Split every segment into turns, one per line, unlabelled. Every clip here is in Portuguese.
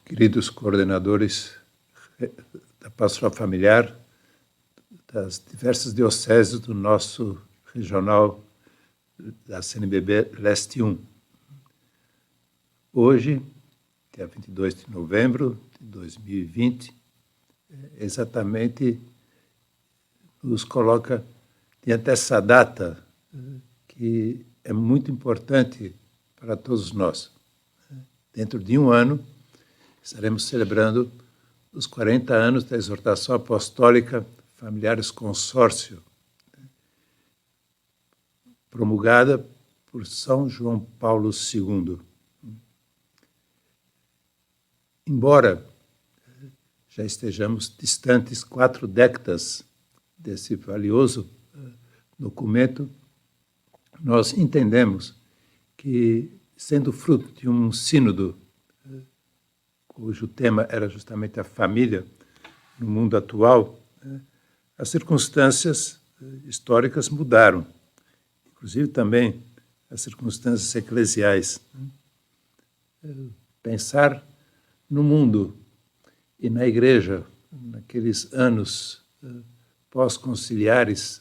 queridos coordenadores da Pastoral Familiar, das diversas dioceses do nosso regional da CNBB Leste 1. Hoje, dia 22 de novembro de 2020, exatamente nos coloca diante dessa data que é muito importante para todos nós. Dentro de um ano, estaremos celebrando os 40 anos da exortação apostólica Familiares Consórcio, promulgada por São João Paulo II. Embora já estejamos distantes 4 décadas desse valioso documento, nós entendemos que, sendo fruto de um sínodo cujo tema era justamente a família no mundo atual, as circunstâncias históricas mudaram, inclusive também as circunstâncias eclesiais. Pensar no mundo e na igreja, naqueles anos pós-conciliares,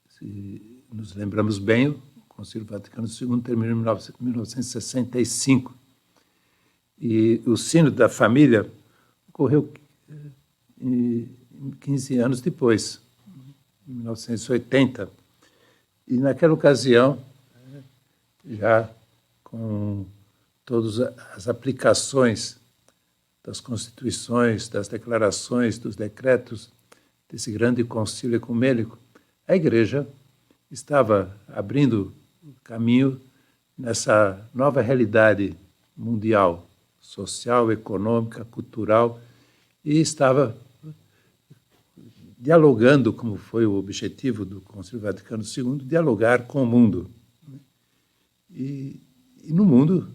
se nos lembramos bem, o Concílio Vaticano II terminou em 1965, e o sínodo da família ocorreu 15 anos depois, em 1980. E naquela ocasião, já com todas as aplicações das constituições, das declarações, dos decretos desse grande concílio ecumênico, a Igreja estava abrindo caminho nessa nova realidade mundial, social, econômica, cultural, e estava dialogando, como foi o objetivo do Concílio Vaticano II, dialogar com o mundo. E no mundo,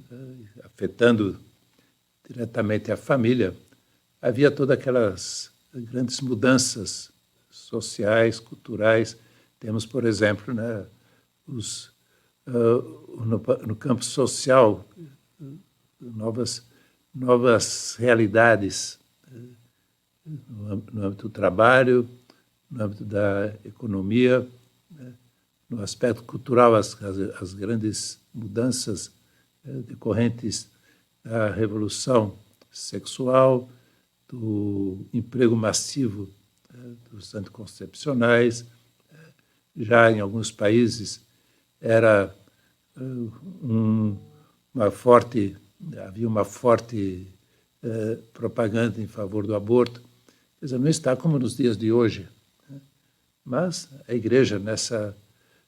afetando diretamente a família, havia todas aquelas grandes mudanças sociais, culturais. Temos, por exemplo, no campo social, novas realidades no âmbito do trabalho, no âmbito da economia, no aspecto cultural, as grandes mudanças decorrentes da revolução sexual, do emprego massivo dos anticoncepcionais. Já em alguns países havia uma forte propaganda em favor do aborto. Quer dizer, não está como nos dias de hoje, mas a Igreja, nessa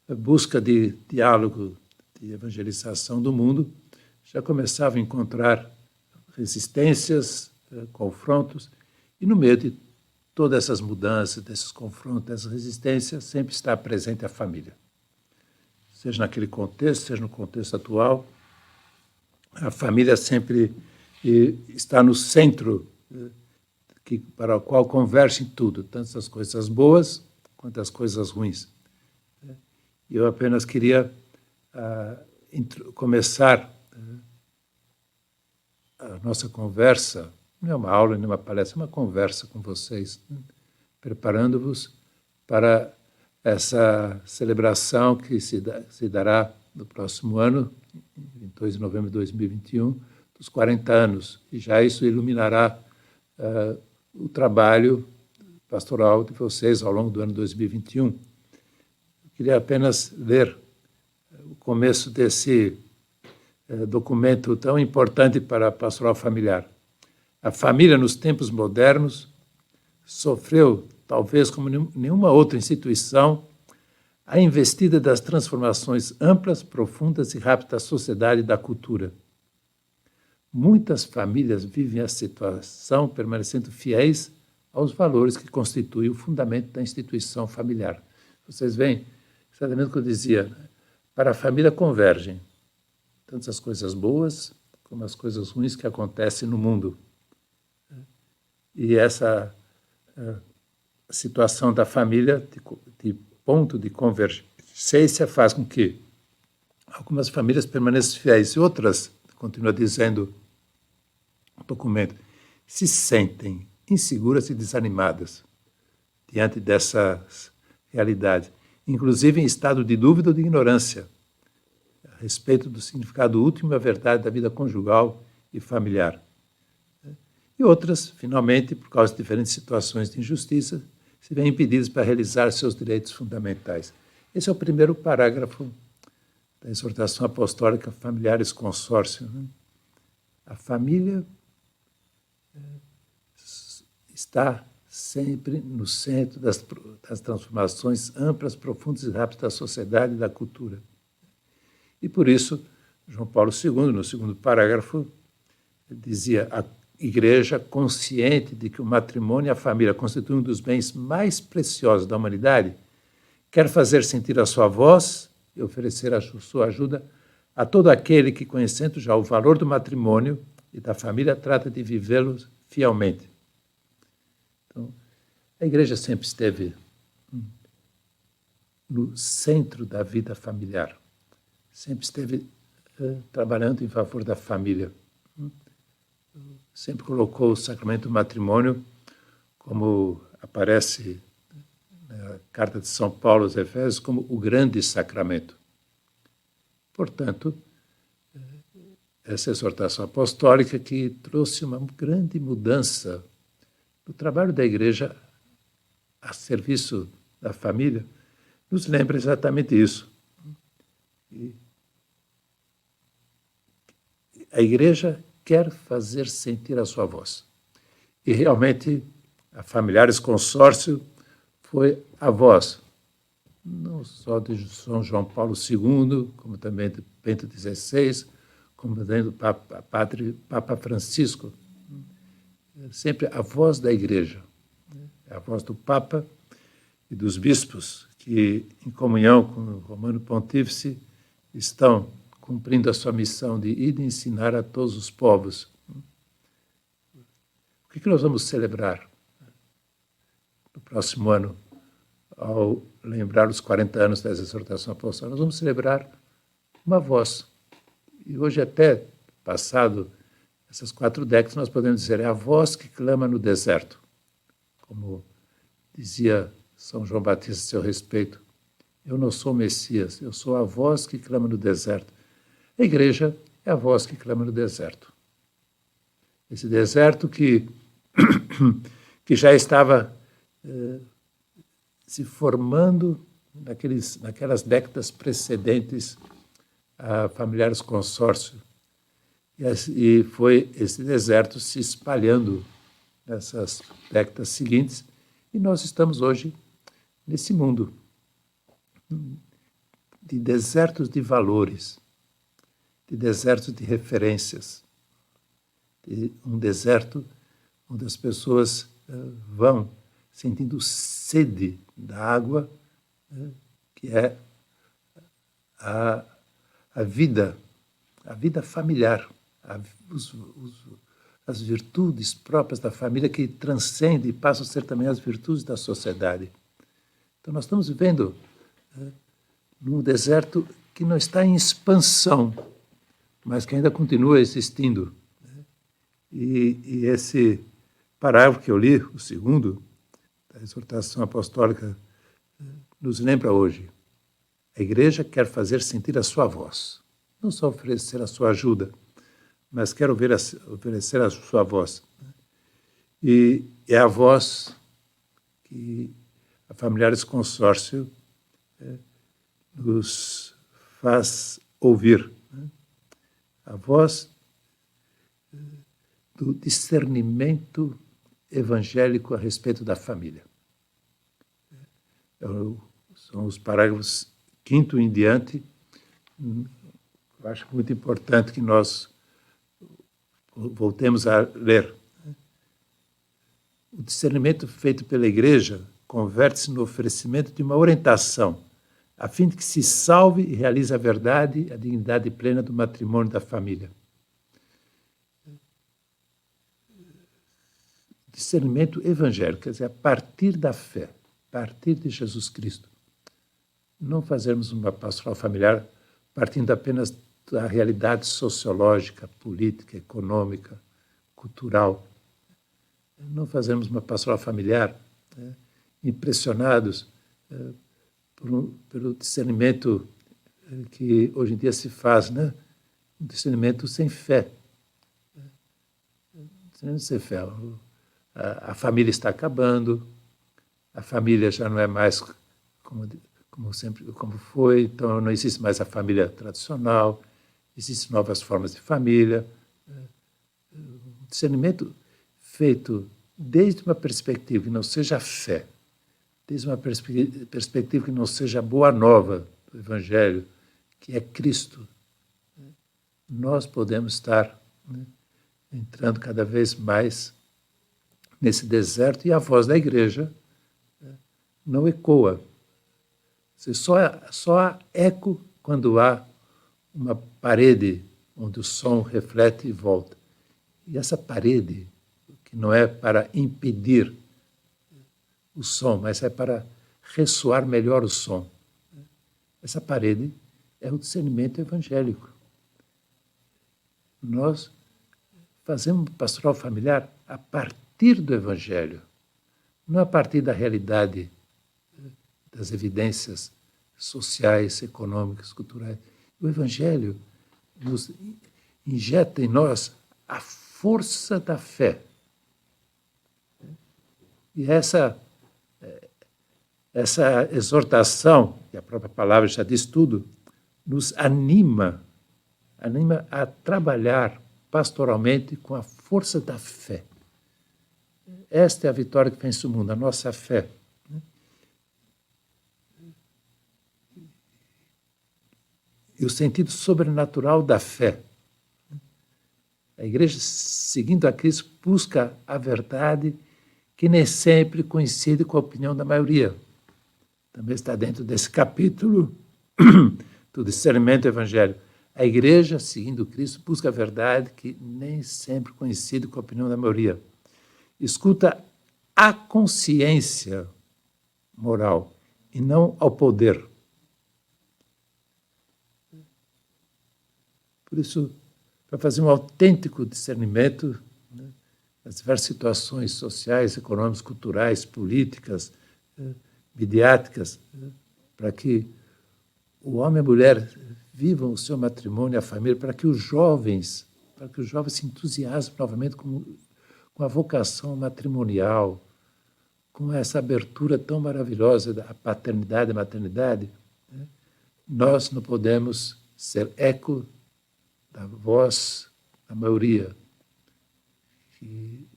busca de diálogo, de evangelização do mundo, já começava a encontrar resistências, confrontos, e no meio de todas essas mudanças, desses confrontos, dessas resistências, sempre está presente a família. Seja naquele contexto, seja no contexto atual, a família sempre está no centro para o qual convergem tudo, tanto as coisas boas quanto as coisas ruins. Eu apenas queria começar a nossa conversa, não é uma aula, nem uma palestra, é uma conversa com vocês, preparando-vos para essa celebração que se dará no próximo ano, 22 de novembro de 2021, dos 40 anos. E já isso iluminará o trabalho pastoral de vocês ao longo do ano 2021. Eu queria apenas ler o começo desse documento tão importante para a pastoral familiar. A família, nos tempos modernos, sofreu, talvez como nenhuma outra instituição, a investida das transformações amplas, profundas e rápidas da sociedade e da cultura. Muitas famílias vivem a situação permanecendo fiéis aos valores que constituem o fundamento da instituição familiar. Vocês veem, exatamente o que eu dizia, para a família convergem tanto as coisas boas como as coisas ruins que acontecem no mundo. E essa situação da família, de ponto de convergência, faz com que algumas famílias permaneçam fiéis e outras, continua dizendo documento, se sentem inseguras e desanimadas diante dessas realidades, inclusive em estado de dúvida ou de ignorância a respeito do significado último e a verdade da vida conjugal e familiar. E outras, finalmente, por causa de diferentes situações de injustiça, se veem impedidas para realizar seus direitos fundamentais. Esse é o primeiro parágrafo da exortação apostólica Familiares Consórcio. A família está sempre no centro das transformações amplas, profundas e rápidas da sociedade e da cultura. E por isso, João Paulo II, no segundo parágrafo, dizia: a Igreja, consciente de que o matrimônio e a família constituem um dos bens mais preciosos da humanidade, quer fazer sentir a sua voz e oferecer a sua ajuda a todo aquele que, conhecendo já o valor do matrimônio e da família, trata de vivê-los fielmente. Então, a Igreja sempre esteve no centro da vida familiar, sempre esteve trabalhando em favor da família. Sempre colocou o sacramento do matrimônio, como aparece na carta de São Paulo aos Efésios, como o grande sacramento. Portanto, essa exortação apostólica que trouxe uma grande mudança no trabalho da Igreja a serviço da família, nos lembra exatamente isso. E a Igreja quer fazer sentir a sua voz. E realmente, a Familiares Consórcio foi a voz, não só de São João Paulo II, como também de Bento XVI, como também do Papa Francisco. Sempre a voz da Igreja, a voz do Papa e dos bispos, que, em comunhão com o Romano Pontífice, estão cumprindo a sua missão de ir e ensinar a todos os povos. O que nós vamos celebrar no próximo ano, ao lembrar os 40 anos dessa exortação apostólica? Nós vamos celebrar uma voz. E hoje, até passado essas 4 décadas, nós podemos dizer, é a voz que clama no deserto. Como dizia São João Batista a seu respeito, eu não sou o Messias, eu sou a voz que clama no deserto. A Igreja é a voz que clama no deserto. Esse deserto que já estava se formando naquelas décadas precedentes a Familiares Consórcio. E foi esse deserto se espalhando nessas décadas seguintes. E nós estamos hoje nesse mundo de desertos de valores, de desertos de referências, de um deserto onde as pessoas vão sentindo sede da água, que é a vida familiar, as virtudes próprias da família que transcendem e passam a ser também as virtudes da sociedade. Então, nós estamos vivendo num deserto que não está em expansão, mas que ainda continua existindo. E esse parágrafo que eu li, o segundo, da exortação apostólica, nos lembra hoje. A Igreja quer fazer sentir a sua voz, não só oferecer a sua ajuda, mas quer oferecer a sua voz. E é a voz que a Familiares Consórcio nos faz ouvir. A voz do discernimento evangélico a respeito da família. São os parágrafos 5º em diante. Eu acho muito importante que nós voltemos a ler. O discernimento feito pela Igreja converte-se no oferecimento de uma orientação, a fim de que se salve e realize a verdade e a dignidade plena do matrimônio e da família. Discernimento evangélico, quer dizer, a partir da fé, a partir de Jesus Cristo. Não fazermos uma pastoral familiar partindo apenas da realidade sociológica, política, econômica, cultural. Não fazemos uma pastoral familiar, né, impressionados pelo discernimento que hoje em dia se faz, né? Um discernimento sem fé. Discernimento sem fé. A família está acabando, a família já não é mais como foi, então não existe mais a família tradicional, existem novas formas de família. Discernimento feito desde uma perspectiva que não seja a fé, desde uma perspectiva que não seja a boa nova do Evangelho, que é Cristo, nós podemos estar, né, entrando cada vez mais nesse deserto, e a voz da igreja, né, não ecoa. Só há eco quando há uma parede onde o som reflete e volta. E essa parede, que não é para impedir o som, mas é para ressoar melhor o som. Essa parede é o discernimento evangélico. Nós fazemos pastoral familiar a partir do Evangelho, não a partir da realidade, das evidências sociais, econômicas, culturais. O Evangelho nos injeta em nós a força da fé. E essa exortação, que a própria palavra já diz tudo, nos anima a trabalhar pastoralmente com a força da fé. Esta é a vitória que vence o mundo, a nossa fé. E o sentido sobrenatural da fé. A igreja, seguindo a Cristo, busca a verdade que nem sempre coincide com a opinião da maioria. Também está dentro desse capítulo do discernimento evangélico. A igreja, seguindo Cristo, busca a verdade que nem sempre coincide com a opinião da maioria. Escuta a consciência moral e não ao poder. Por isso, para fazer um autêntico discernimento, né, das diversas situações sociais, econômicas, culturais, políticas, midiáticas, para que o homem e a mulher vivam o seu matrimônio e a família, para que os jovens se entusiasmem novamente com a vocação matrimonial, com essa abertura tão maravilhosa da paternidade e maternidade, né? Nós não podemos ser eco da voz da maioria, que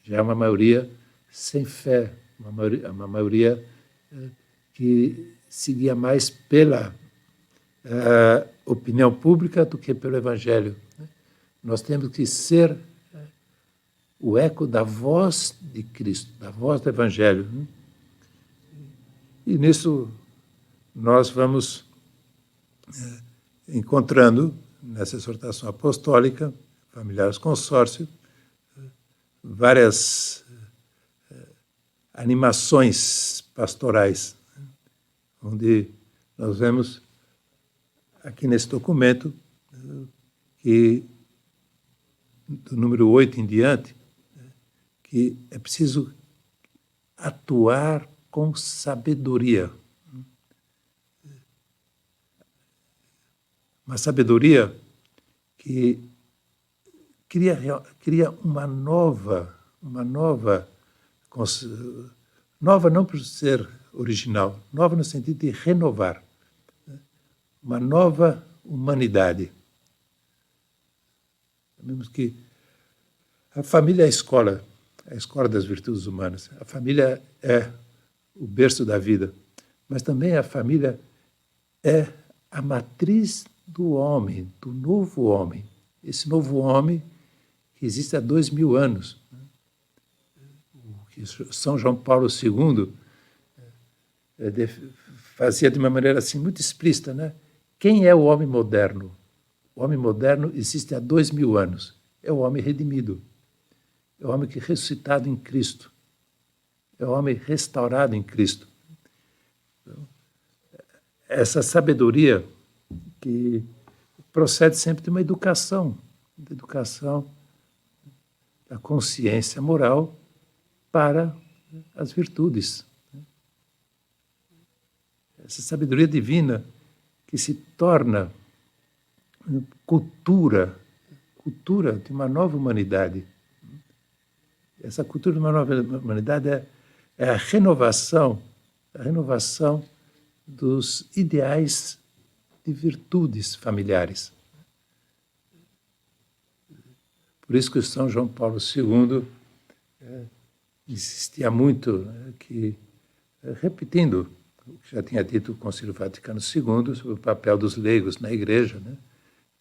já é uma maioria sem fé, uma maioria que se guia mais pela opinião pública do que pelo Evangelho. Nós temos que ser o eco da voz de Cristo, da voz do Evangelho. E nisso nós vamos encontrando, nessa exortação apostólica, Familiares Consórcio, várias animações pastorais, onde nós vemos aqui nesse documento que, do número 8 em diante, que é preciso atuar com sabedoria. Uma sabedoria que cria uma nova não por ser original, nova no sentido de renovar, uma nova humanidade. Sabemos que a família é a escola das virtudes humanas. A família é o berço da vida, mas também a família é a matriz do homem, do novo homem. Esse novo homem que existe há 2000 anos. O que São João Paulo II fazia de uma maneira assim muito explícita, né? Quem é o homem moderno? O homem moderno existe há 2000 anos. É o homem redimido. É o homem que é ressuscitado em Cristo. É o homem restaurado em Cristo. Então, essa sabedoria que procede sempre de uma educação da consciência moral para as virtudes. Essa sabedoria divina que se torna cultura de uma nova humanidade. Essa cultura de uma nova humanidade é a renovação dos ideais de virtudes familiares. Por isso que o São João Paulo II insistia muito, repetindo o que já tinha dito o Concílio Vaticano II sobre o papel dos leigos na Igreja,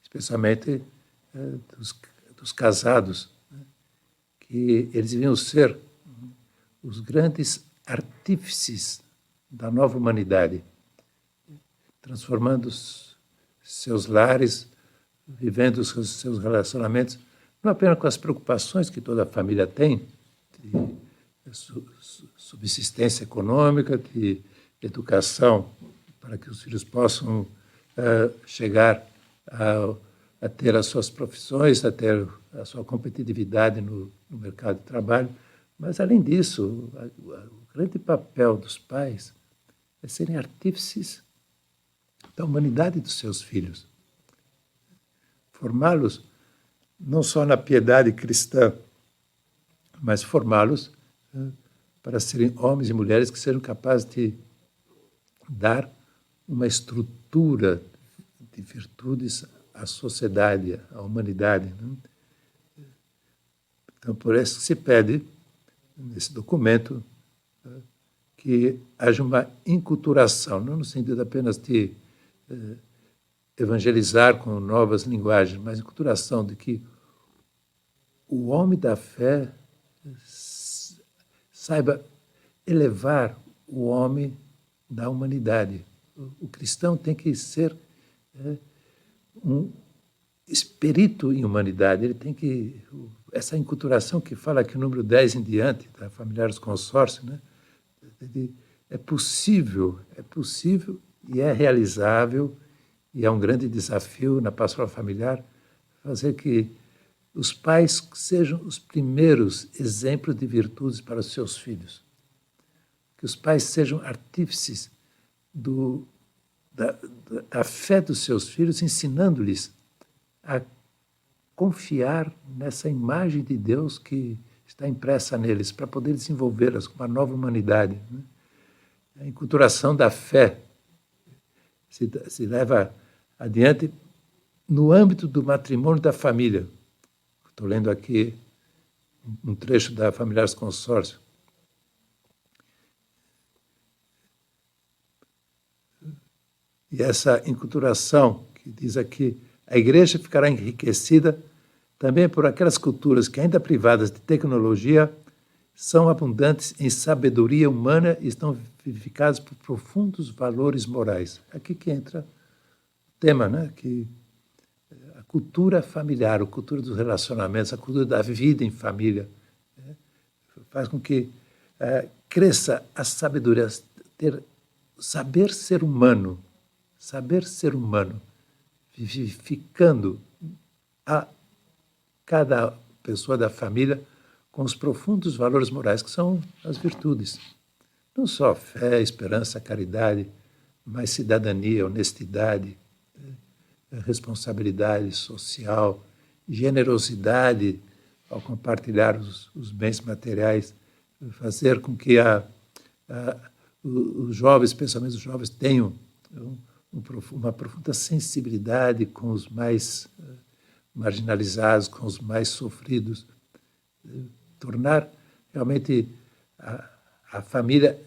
especialmente dos casados, que eles deviam ser os grandes artífices da nova humanidade, transformando seus lares, vivendo os seus relacionamentos, não apenas com as preocupações que toda família tem, de subsistência econômica, de educação, para que os filhos possam chegar a ter as suas profissões, a ter a sua competitividade no mercado de trabalho. Mas, além disso, o grande papel dos pais é serem artífices da humanidade dos seus filhos. Formá-los não só na piedade cristã, mas formá-los para serem homens e mulheres que sejam capazes de dar uma estrutura de virtudes à sociedade, à humanidade. Então, por isso se pede, nesse documento, que haja uma enculturação, não no sentido apenas de evangelizar com novas linguagens, mas enculturação de que o homem da fé saiba elevar o homem da humanidade. O cristão tem que ser um espírito em humanidade. Ele tem que... Essa enculturação que fala aqui o número 10 em diante, da Familiares Consórcio, é possível e é realizável, e é um grande desafio na pastoral familiar fazer que os pais sejam os primeiros exemplos de virtudes para os seus filhos. Que os pais sejam artífices da fé dos seus filhos, ensinando-lhes a confiar nessa imagem de Deus que está impressa neles, para poder desenvolvê-las com uma nova humanidade. A enculturação da fé se leva adiante no âmbito do matrimônio da família. Estou lendo aqui um trecho da Familiares Consórcio. E essa enculturação, que diz aqui, a Igreja ficará enriquecida também por aquelas culturas que, ainda privadas de tecnologia, são abundantes em sabedoria humana e estão vivificadas por profundos valores morais. Aqui que entra o tema, que a cultura familiar, a cultura dos relacionamentos, a cultura da vida em família, faz com que cresça a sabedoria, saber ser humano, vivificando a cada pessoa da família com os profundos valores morais que são as virtudes. Não só fé, esperança, caridade, mas cidadania, honestidade, responsabilidade social, generosidade ao compartilhar os bens materiais, fazer com que os jovens, especialmente os jovens, tenham uma profunda sensibilidade com os mais marginalizados, com os mais sofridos, tornar realmente a família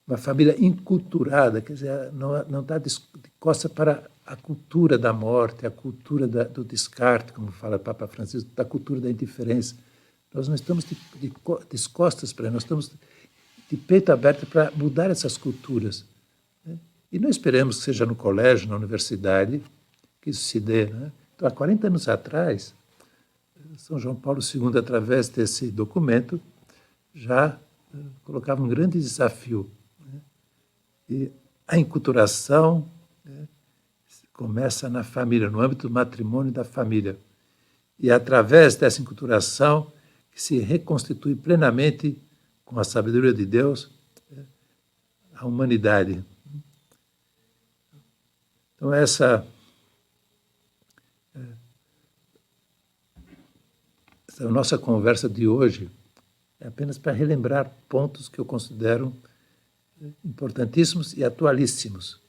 uma família enculturada, quer dizer, não dá de costa para a cultura da morte, a cultura do descarte, como fala o Papa Francisco, da cultura da indiferença. Nós não estamos de costas para ele, nós estamos de peito aberto para mudar essas culturas. E não esperemos que seja no colégio, na universidade, que isso se dê. Então, há 40 anos atrás, São João Paulo II, através desse documento, já colocava um grande desafio. E a enculturação começa na família, no âmbito do matrimônio da família. E é através dessa enculturação que que se reconstitui plenamente com a sabedoria de Deus a humanidade. Então, essa nossa conversa de hoje é apenas para relembrar pontos que eu considero importantíssimos e atualíssimos.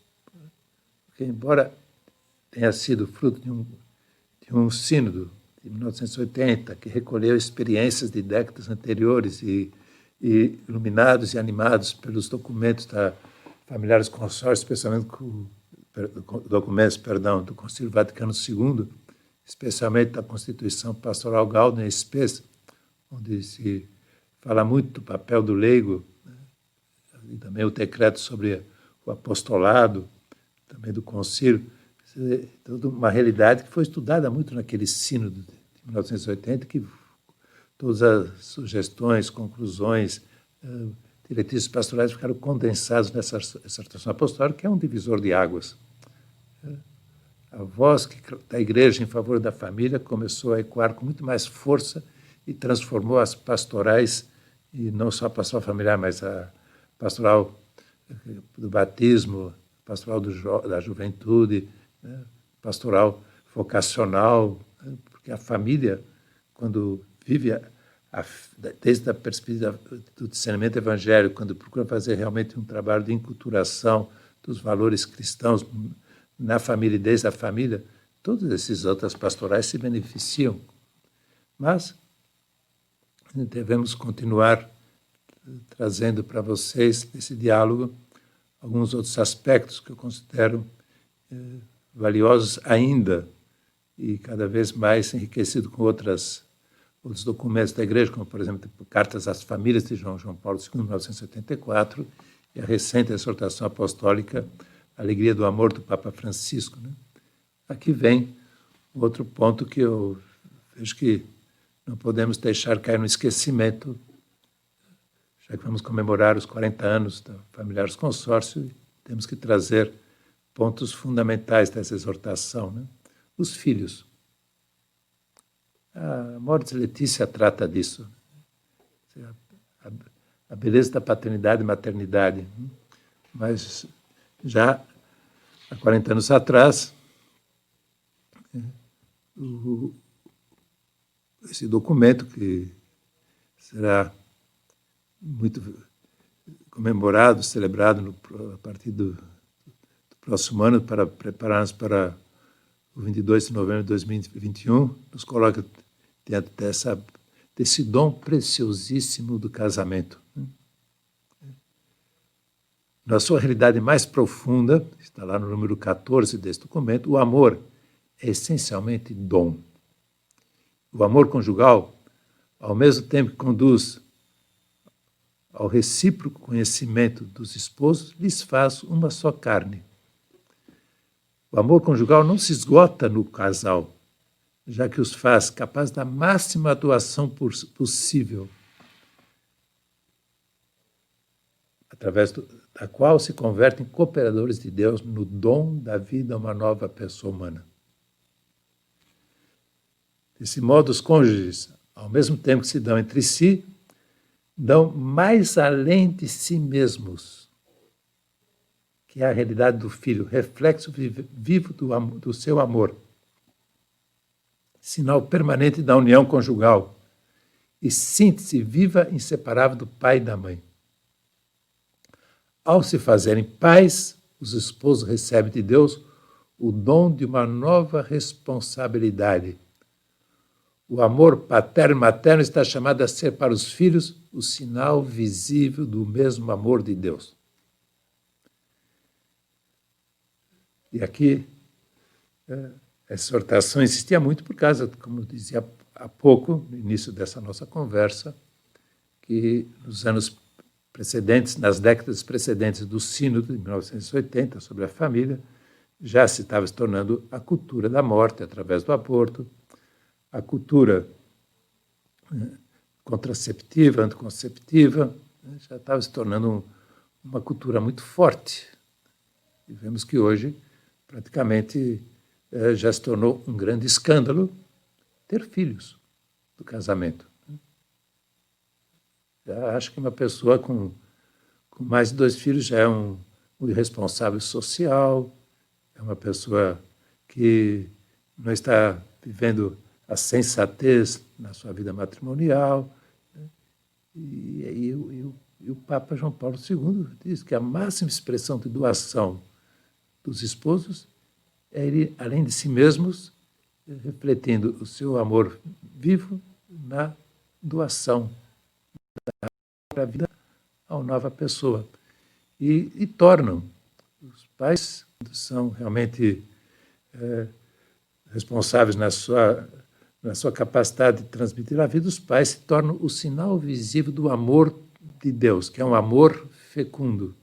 Porque, embora tenha sido fruto de um sínodo de 1980, que recolheu experiências de décadas anteriores e iluminados e animados pelos documentos da Familiares Consórcios, especialmente documentos, do Concílio Vaticano II, especialmente da Constituição Pastoral Gaudium Spes, onde se fala muito do papel do leigo, né? E também o decreto sobre o apostolado, também do concílio, toda uma realidade que foi estudada muito naquele sínodo de 1980, que todas as sugestões, conclusões, diretrizes pastorais ficaram condensadas nessa exortação apostólica, que é um divisor de águas. A voz da Igreja em favor da família começou a ecoar com muito mais força e transformou as pastorais, e não só a pastoral familiar, mas a pastoral do batismo, pastoral da juventude, né? Pastoral vocacional, né? Porque a família, quando vive desde a perspectiva do discernimento evangélico, quando procura fazer realmente um trabalho de enculturação dos valores cristãos na família e desde a família, todas essas outras pastorais se beneficiam. Mas devemos continuar trazendo para vocês, nesse diálogo, alguns outros aspectos que eu considero valiosos ainda e cada vez mais enriquecidos com outros documentos da Igreja, como, por exemplo, Cartas às Famílias de João Paulo II, 1974, e a recente exortação apostólica Alegria do Amor, do Papa Francisco, né? Aqui vem outro ponto que eu vejo que não podemos deixar cair no esquecimento, já que vamos comemorar os 40 anos da Familiares Consórcio, temos que trazer pontos fundamentais dessa exortação, né? Os filhos. A Morte Letícia trata disso. A beleza da paternidade e maternidade. Mas já há 40 anos atrás, esse documento que será muito comemorado, celebrado a partir do próximo ano, para preparar-nos para o 22 de novembro de 2021, nos coloca diante desse dom preciosíssimo do casamento. Na sua realidade mais profunda, está lá no número 14 desse documento, o amor é essencialmente dom. O amor conjugal, ao mesmo tempo que conduz ao recíproco conhecimento dos esposos, lhes faz uma só carne. O amor conjugal não se esgota no casal, já que os faz capazes da máxima atuação possível, através da qual se convertem em cooperadores de Deus no dom da vida a uma nova pessoa humana. Desse modo, os cônjuges, ao mesmo tempo que se dão entre si, dão mais além de si mesmos, que é a realidade do filho, reflexo vivo do seu amor, sinal permanente da união conjugal e síntese viva e inseparável do pai e da mãe. Ao se fazerem pais, os esposos recebem de Deus o dom de uma nova responsabilidade. O amor paterno e materno está chamado a ser para os filhos o sinal visível do mesmo amor de Deus. E aqui a exortação insistia muito por causa, como dizia há pouco, no início dessa nossa conversa, que nos anos precedentes, nas décadas precedentes do Sínodo de 1980 sobre a família, já se estava se tornando a cultura da morte através do aborto, a cultura contraceptiva, anticonceptiva, já estava se tornando uma cultura muito forte. E vemos que hoje, praticamente, já se tornou um grande escândalo ter filhos do casamento. Já acho que uma pessoa com mais de 2 filhos já é um irresponsável social, é uma pessoa que não está vivendo a sensatez na sua vida matrimonial. E o Papa João Paulo II diz que a máxima expressão de doação dos esposos é ele, além de si mesmos, refletindo o seu amor vivo na doação da vida a uma nova pessoa. E tornam, os pais são realmente responsáveis na sua capacidade de transmitir a vida, os pais se tornam o sinal visível do amor de Deus, que é um amor fecundo,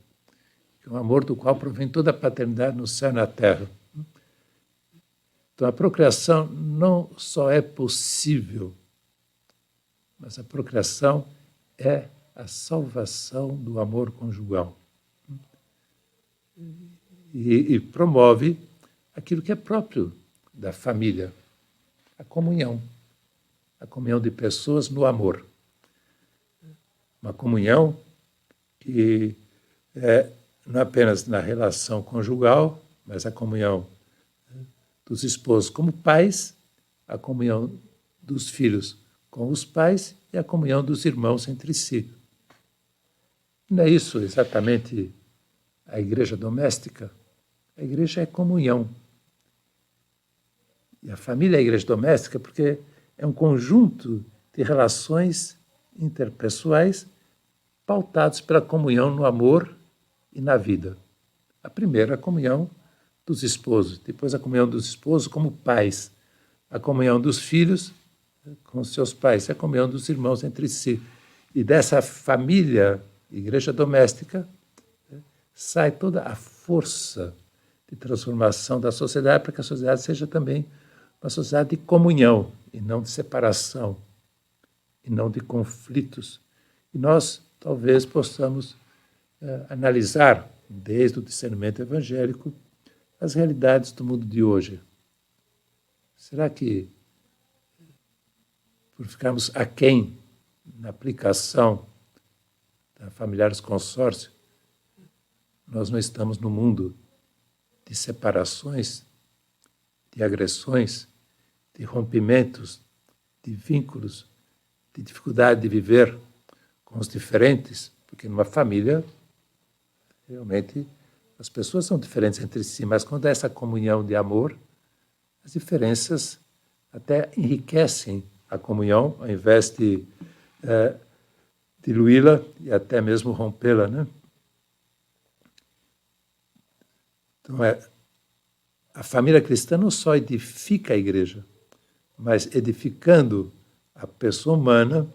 que é um amor do qual provém toda a paternidade no céu e na terra. Então, a procriação não só é possível, mas a procriação é a salvação do amor conjugal. E promove aquilo que é próprio da família, a comunhão de pessoas no amor. Uma comunhão que é não apenas na relação conjugal, mas a comunhão dos esposos como pais, a comunhão dos filhos com os pais e a comunhão dos irmãos entre si. Não é isso exatamente a igreja doméstica? A igreja é comunhão. E a família é a igreja doméstica porque é um conjunto de relações interpessoais pautados pela comunhão no amor e na vida. A primeira, a comunhão dos esposos, depois a comunhão dos esposos como pais, a comunhão dos filhos com seus pais, a comunhão dos irmãos entre si. E dessa família, igreja doméstica, sai toda a força de transformação da sociedade para que a sociedade seja também uma sociedade de comunhão e não de separação, e não de conflitos. E nós talvez possamos analisar, desde o discernimento evangélico, as realidades do mundo de hoje. Será que, por ficarmos aquém na aplicação da Familiares Consórcio, nós não estamos no mundo de separações, de agressões, de rompimentos, de vínculos, de dificuldade de viver com os diferentes, porque numa família, realmente, as pessoas são diferentes entre si, mas quando há essa comunhão de amor, as diferenças até enriquecem a comunhão, ao invés de diluí-la e até mesmo rompê-la, né? Então, a família cristã não só edifica a igreja, mas edificando a pessoa humana,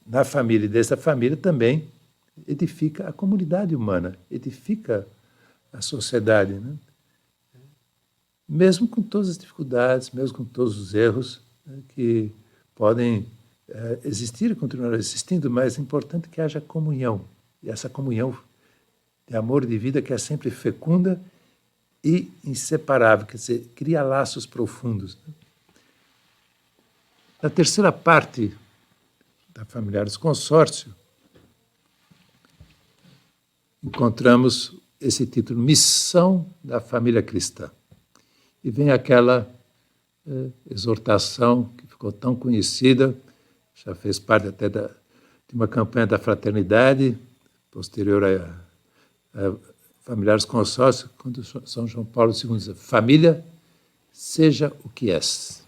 na família e desde a família também edifica a comunidade humana, edifica a sociedade, né? Mesmo com todas as dificuldades, mesmo com todos os erros, né, que podem existir e continuar existindo, mas é importante que haja comunhão, e essa comunhão de amor e de vida que é sempre fecunda e inseparável, quer dizer, cria laços profundos. Na terceira parte da Familiares Consórcio, encontramos esse título, Missão da Família Cristã. E vem aquela exortação que ficou tão conhecida, já fez parte até de uma campanha da fraternidade, posterior a Familiares Consórcio, quando São João Paulo II diz, família, seja o que és.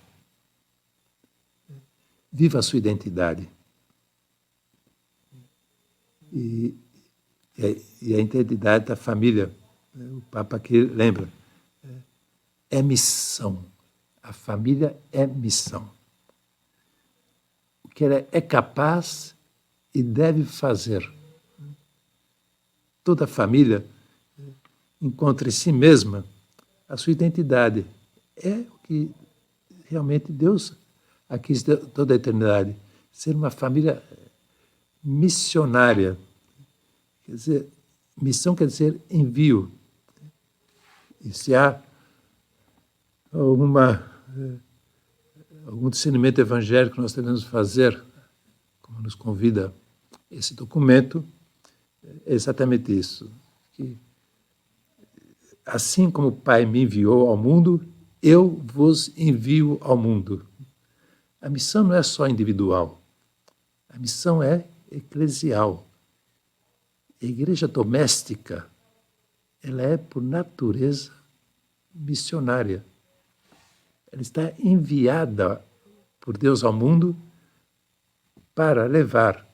Viva a sua identidade. E a identidade da família, o Papa aqui lembra, é missão. A família é missão. O que ela é capaz e deve fazer. Toda família encontra em si mesma a sua identidade. É o que realmente Deus quis toda a eternidade. Ser uma família missionária. Quer dizer, missão quer dizer envio. E se há algum discernimento evangélico que nós devemos fazer como nos convida esse documento, é exatamente isso. Que, assim como o Pai me enviou ao mundo, eu vos envio ao mundo. A missão não é só individual, a missão é eclesial. A igreja doméstica, ela é, por natureza, missionária. Ela está enviada por Deus ao mundo para levar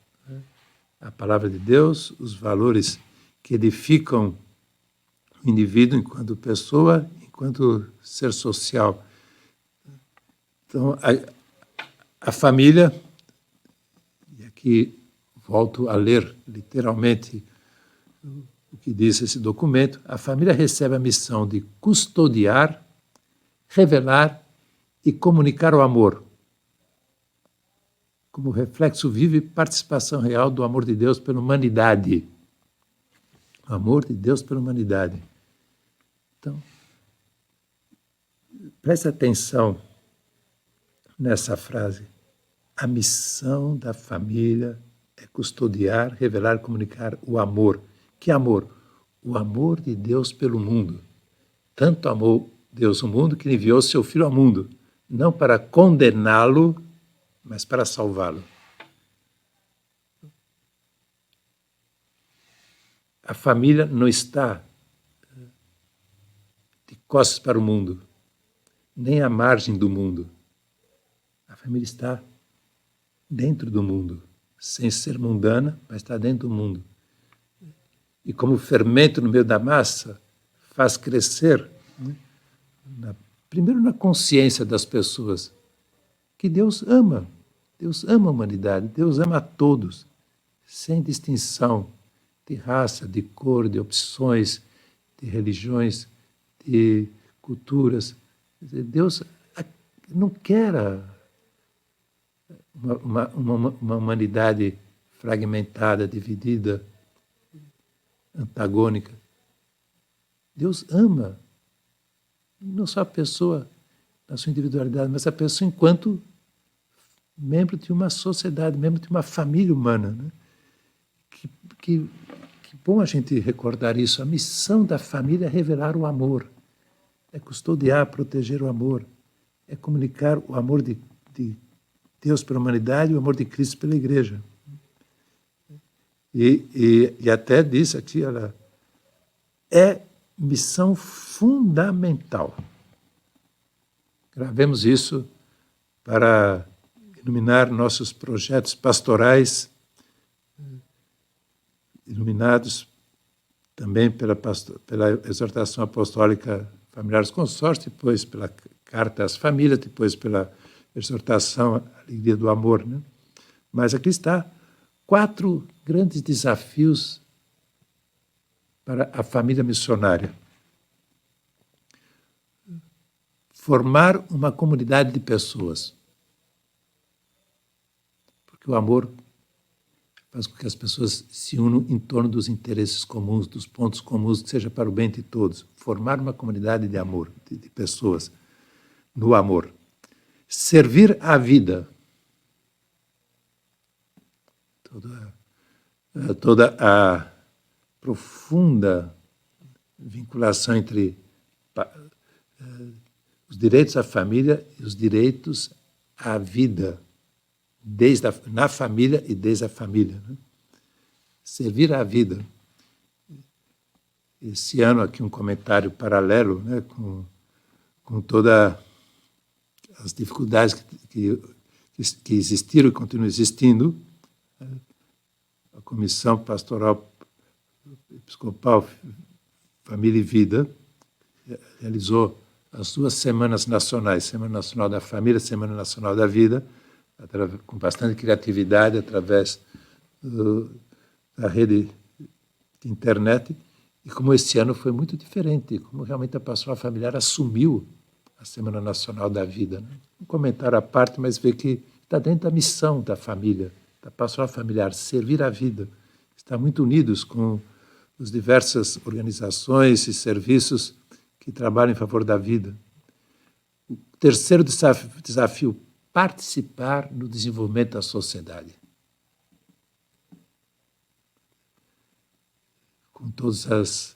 a palavra de Deus, os valores que edificam o indivíduo enquanto pessoa, enquanto ser social. Então, a família, e aqui volto a ler literalmente o que diz esse documento, a família recebe a missão de custodiar, revelar e comunicar o amor, como reflexo vivo e participação real do amor de Deus pela humanidade. O amor de Deus pela humanidade. Então, preste atenção nessa frase. A missão da família é custodiar, revelar e comunicar o amor. Que amor? O amor de Deus pelo mundo. Tanto amou Deus o mundo que enviou seu Filho ao mundo, não para condená-lo, mas para salvá-lo. A família não está de costas para o mundo, nem à margem do mundo. A família está dentro do mundo, sem ser mundana, mas está dentro do mundo. E como fermento no meio da massa, faz crescer, primeiro na consciência das pessoas, que Deus ama a humanidade, Deus ama a todos, sem distinção de raça, de cor, de opções, de religiões, de culturas. Deus não quer uma humanidade fragmentada, dividida, antagônica. Deus ama não só a pessoa na sua individualidade, mas a pessoa enquanto membro de uma sociedade, membro de uma família humana. Né? Que bom a gente recordar isso. A missão da família é revelar o amor, é custodiar, proteger o amor, é comunicar o amor de Deus pela humanidade e o amor de Cristo pela igreja. E até diz aqui, ela é missão fundamental. Gravemos isso para iluminar nossos projetos pastorais, iluminados também pela exortação apostólica Familiares Consórcio, depois pela Carta às Famílias, depois pela exortação à Alegria do Amor. Né? Mas aqui está 4 grandes desafios para a família missionária. Formar uma comunidade de pessoas. Porque o amor faz com que as pessoas se unam em torno dos interesses comuns, dos pontos comuns, que seja para o bem de todos. Formar uma comunidade de amor, de pessoas no amor. Servir à vida. Toda a profunda vinculação entre os direitos à família e os direitos à vida, na família e desde a família. Né? Servir à vida. Esse ano aqui um comentário paralelo, né, com todas as dificuldades que existiram e continuam existindo. A Comissão Pastoral Episcopal Família e Vida realizou as 2 semanas nacionais, Semana Nacional da Família, Semana Nacional da Vida, com bastante criatividade, através da rede de internet. E como esse ano foi muito diferente, como realmente a pastoral familiar assumiu a Semana Nacional da Vida. Né? Um comentário à parte, mas vê que está dentro da missão da família, da pastoral familiar, servir a vida. Está muito unidos com as diversas organizações e serviços que trabalham em favor da vida. O terceiro desafio, participar no desenvolvimento da sociedade. com todas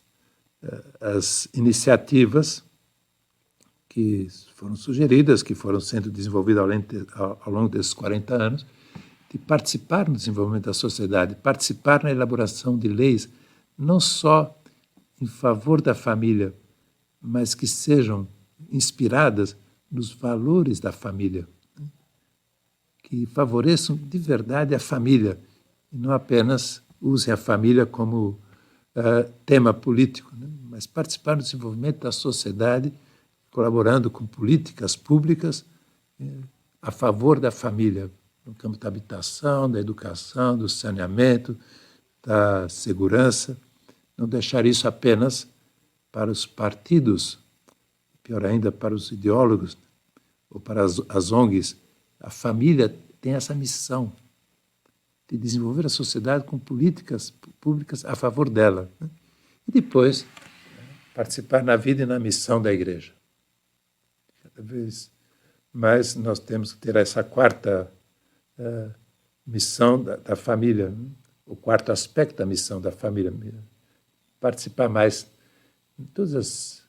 as iniciativas que foram sugeridas, que foram sendo desenvolvidas ao longo desses 40 anos, de participar no desenvolvimento da sociedade, participar na elaboração de leis, não só em favor da família, mas que sejam inspiradas nos valores da família, que favoreçam de verdade a família, e não apenas usem a família como tema político, né? Mas participar do desenvolvimento da sociedade, colaborando com políticas públicas a favor da família, no campo da habitação, da educação, do saneamento, da segurança. Não deixar isso apenas para os partidos, pior ainda, para os ideólogos ou para as ONGs. A família tem essa missão de desenvolver a sociedade com políticas públicas a favor dela, né? E depois participar na vida e na missão da igreja. Cada vez mais nós temos que ter essa quarta missão da família, né? O quarto aspecto da missão da família, participar mais em todas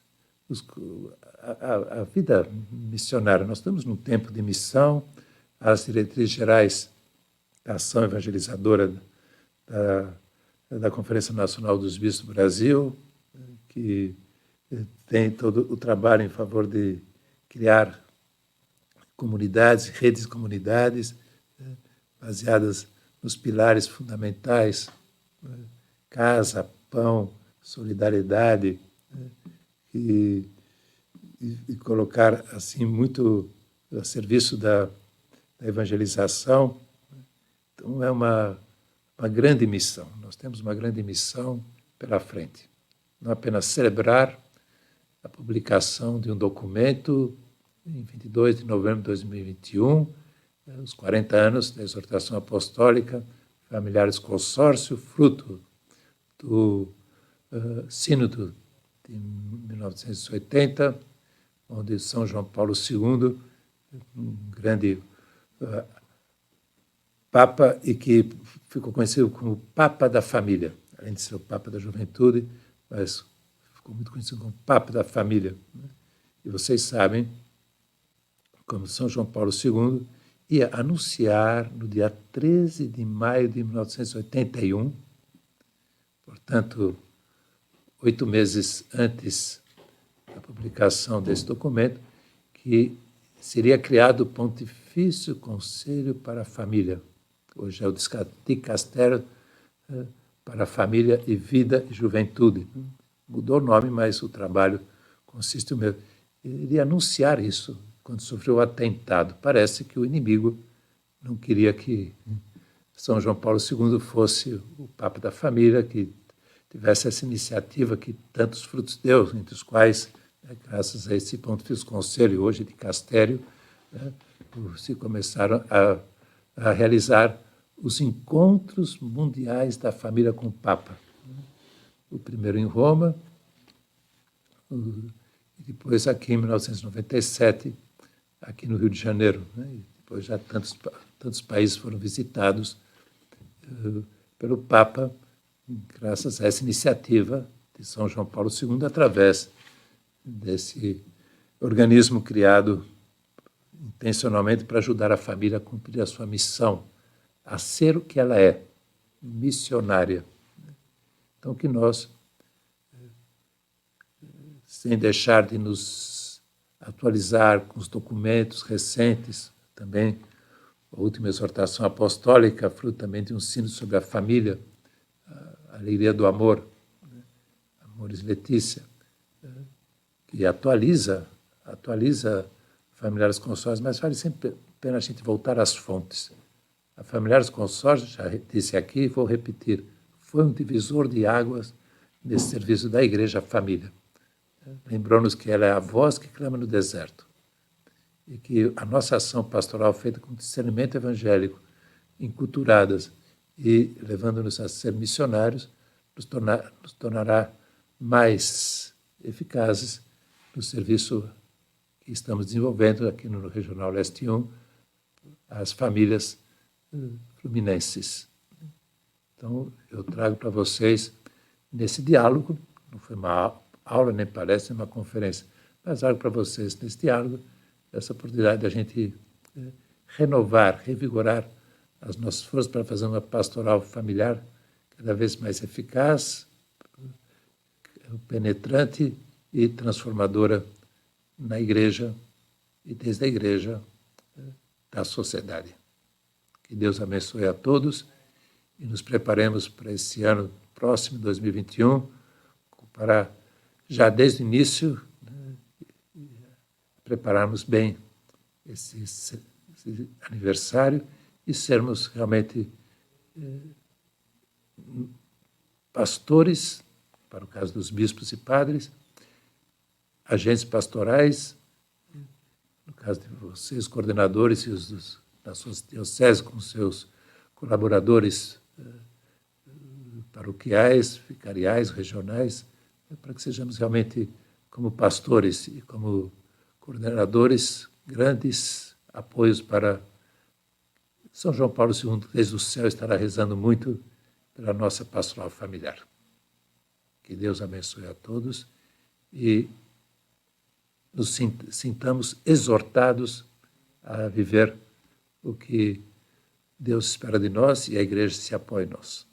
a vida missionária. Nós estamos num tempo de missão, as diretrizes gerais da ação evangelizadora da Conferência Nacional dos Bispos do Brasil, que tem todo o trabalho em favor de criar comunidades, redes de comunidades, baseadas nos pilares fundamentais, casa, pão, solidariedade, e colocar assim muito a serviço da evangelização. Então é uma grande missão. Nós temos uma grande missão pela frente. Não apenas celebrar a publicação de um documento em 22 de novembro de 2021, os 40 anos da exortação apostólica, Familiares Consórcio, fruto do Sínodo de 1980, onde São João Paulo II, um grande Papa, e que ficou conhecido como Papa da Família, além de ser o Papa da Juventude, mas ficou muito conhecido como Papa da Família, né? E vocês sabem como São João Paulo II ia anunciar no dia 13 de maio de 1981, portanto, 8 meses antes da publicação desse documento, que seria criado o Pontifício Conselho para a Família. Hoje é o Dicastério para a Família e Vida e Juventude. Mudou o nome, mas o trabalho consiste no mesmo. Ele iria anunciar isso quando sofreu o atentado. Parece que o inimigo não queria que São João Paulo II fosse o Papa da Família, que tivesse essa iniciativa que tantos frutos deu, entre os quais, graças a esse Pontifício Conselho, hoje de Castério, se começaram a realizar os encontros mundiais da família com o Papa. O primeiro em Roma, e depois aqui em 1997, aqui no Rio de Janeiro, né? E depois já tantos países foram visitados pelo Papa, graças a essa iniciativa de São João Paulo II, através desse organismo criado intencionalmente para ajudar a família a cumprir a sua missão, a ser o que ela é, missionária. Então, que nós, sem deixar de nos atualizar com os documentos recentes, também a última exortação apostólica, fruto também de um sino sobre a família, a alegria do amor, Amoris Letícia, que atualiza Familiares Consórcios, mas vale sempre a pena a gente voltar às fontes. A Familiares Consórcios, já disse aqui e vou repetir, foi um divisor de águas nesse serviço da Igreja à Família. Lembrou-nos que ela é a voz que clama no deserto e que a nossa ação pastoral feita com discernimento evangélico, enculturadas e levando-nos a ser missionários, nos tornará mais eficazes no serviço que estamos desenvolvendo aqui no Regional Leste 1, as famílias fluminenses. Então, eu trago para vocês nesse diálogo, não foi uma aula, nem palestra, nem uma conferência, mas algo para vocês nesse diálogo, essa oportunidade de a gente renovar, revigorar as nossas forças para fazer uma pastoral familiar cada vez mais eficaz, penetrante e transformadora na igreja e desde a igreja da sociedade. Que Deus abençoe a todos e nos preparemos para esse ano próximo, 2021, para já desde o início prepararmos bem esse aniversário e sermos realmente pastores, para o caso dos bispos e padres, agentes pastorais, no caso de vocês, coordenadores e os das suas dioceses com seus colaboradores paroquiais, vicariais, regionais, para que sejamos realmente, como pastores e como coordenadores, grandes apoios para São João Paulo II, desde o céu, estará rezando muito pela nossa pastoral familiar. Que Deus abençoe a todos e nos sintamos exortados a viver o que Deus espera de nós e a igreja se apoia em nós.